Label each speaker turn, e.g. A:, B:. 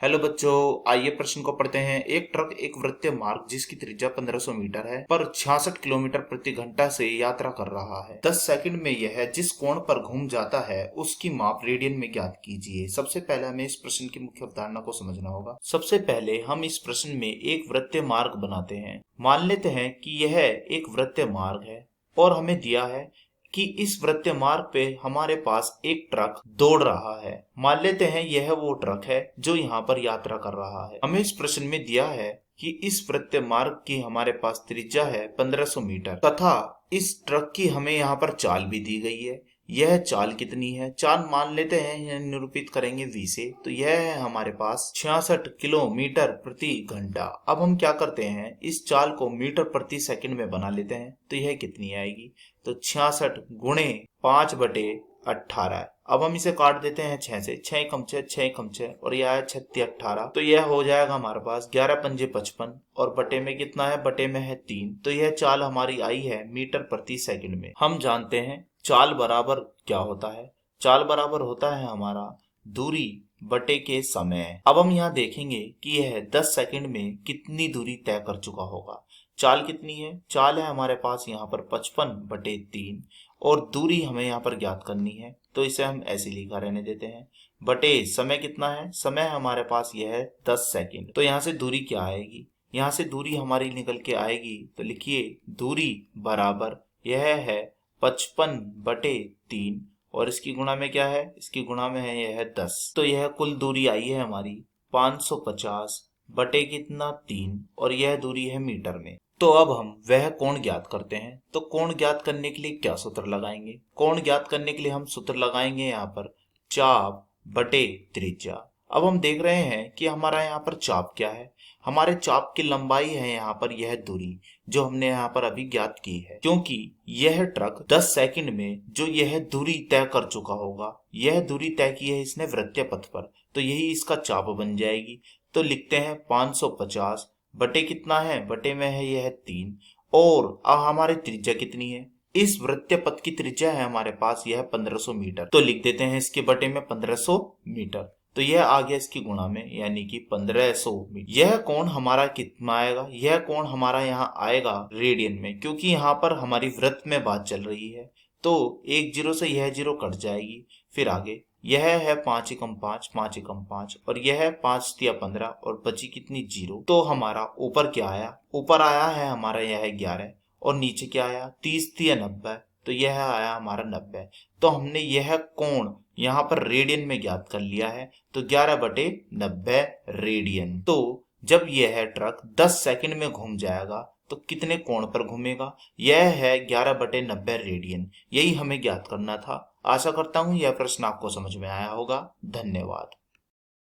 A: Hello बच्चों, आइए प्रश्न को पढ़ते हैं। एक ट्रक एक वृत्तीय मार्ग जिसकी त्रिज्या 1500 मीटर है पर 66 किलोमीटर प्रति घंटा से यात्रा कर रहा है। 10 सेकंड में यह जिस कोण पर घूम जाता है उसकी माप रेडियन में ज्ञात कीजिए। सबसे पहले हमें इस प्रश्न की मुख्य अवधारणा को समझना होगा। सबसे पहले हम इस प्रश्न में एक वृत्तीय मार्ग बनाते हैं। मान लेते हैं कि यह एक वृत्तीय मार्ग है और हमें दिया है कि इस वृत्तीय मार्ग पे हमारे पास एक ट्रक दौड़ रहा है। मान लेते हैं यह वो ट्रक है जो यहाँ पर यात्रा कर रहा है। हमें इस प्रश्न में दिया है कि इस वृत्तीय मार्ग की हमारे पास त्रिज्या है 1500 मीटर तथा इस ट्रक की हमें यहाँ पर चाल भी दी गई है। यह चाल कितनी है? चाल मान लेते हैं, यह निरूपित करेंगे v से, तो यह है हमारे पास 66 किलोमीटर प्रति घंटा। अब हम क्या करते हैं, इस चाल को मीटर प्रति सेकंड में बना लेते हैं। तो यह कितनी आएगी? तो 66 गुणे 5/18। अब हम इसे काट देते हैं 6 से। 6 कम 6, 6 कम 6 और यह है 36 18। तो यह हो जाएगा हमारे पास 11 पंजे 55 और बटे में कितना है? बटे में है 3। तो यह चाल हमारी आई है मीटर प्रति सेकंड में। हम जानते हैं चाल बराबर क्या होता है। चाल बराबर होता है हमारा दूरी बटे के समय। अब हम यहाँ देखेंगे कि यह 10 सेकंड में कितनी दूरी तय कर चुका होगा। चाल कितनी है? चाल है हमारे पास यहाँ पर 55/3 और दूरी हमें यहाँ पर ज्ञात करनी है, तो इसे हम ऐसे लिखा रहने देते हैं। बटे समय कितना है? समय हमारे पास यह है 10 सेकंड। तो यहाँ से दूरी क्या आएगी? यहाँ से दूरी हमारी निकल के आएगी, तो लिखिए दूरी बराबर यह है 55/3 और इसकी गुणा में क्या है? इसकी गुणा में है यह 10। तो यह कुल दूरी आई है हमारी 550 बटे कितना 3 और यह दूरी है मीटर में। तो अब हम वह कोण ज्ञात करते हैं। तो कोण ज्ञात करने के लिए क्या सूत्र लगाएंगे? कोण ज्ञात करने के लिए हम सूत्र लगाएंगे यहाँ पर चाप बटे त्रिज्या। अब हम देख रहे हैं कि हमारा यहाँ पर चाप क्या है। हमारे चाप की लंबाई है यहाँ पर यह दूरी जो हमने यहाँ पर अभी ज्ञात की है, क्योंकि यह ट्रक 10 सेकंड में जो यह दूरी तय कर चुका होगा, यह दूरी तय की है इसने वृत्तीय पथ पर, तो यही इसका चाप बन जाएगी। तो लिखते हैं 550 बटे कितना है? बटे में है यह 3 और अब हमारी त्रिज्या कितनी है? इस वृत्तीय पथ की त्रिज्या है हमारे पास यह 1500 मीटर। तो लिख देते हैं इसके बटे में 1500 मीटर। तो यह आ गया इसकी गुणा में, यानी कि 1500 मीटर। यह कोण हमारा कितना आएगा? यह कोण हमारा यहाँ आएगा रेडियन में, क्योंकि यहाँ पर हमारी वृत्त में बात चल रही है। तो एक जीरो से यह जीरो कट जाएगी। फिर आगे यह है 5 एकम 5, 5 एकम 5 और यह है 5 तिया 15 और बची कितनी? 0। तो हमारा ऊपर क्या आया? ऊपर आया है हमारा यह 11 और नीचे क्या आया? 30 तिया 90, तो यह आया हमारा 90। तो हमने यह कोण यहाँ पर रेडियन में ज्ञात कर लिया है, तो 11/90 रेडियन। तो जब यह ट्रक 10 सेकंड में घूम जाएगा तो कितने कोण पर घूमेगा? यह है 11/90 रेडियन। यही हमें ज्ञात करना था। आशा करता हूँ यह प्रश्न आपको समझ में आया होगा। धन्यवाद।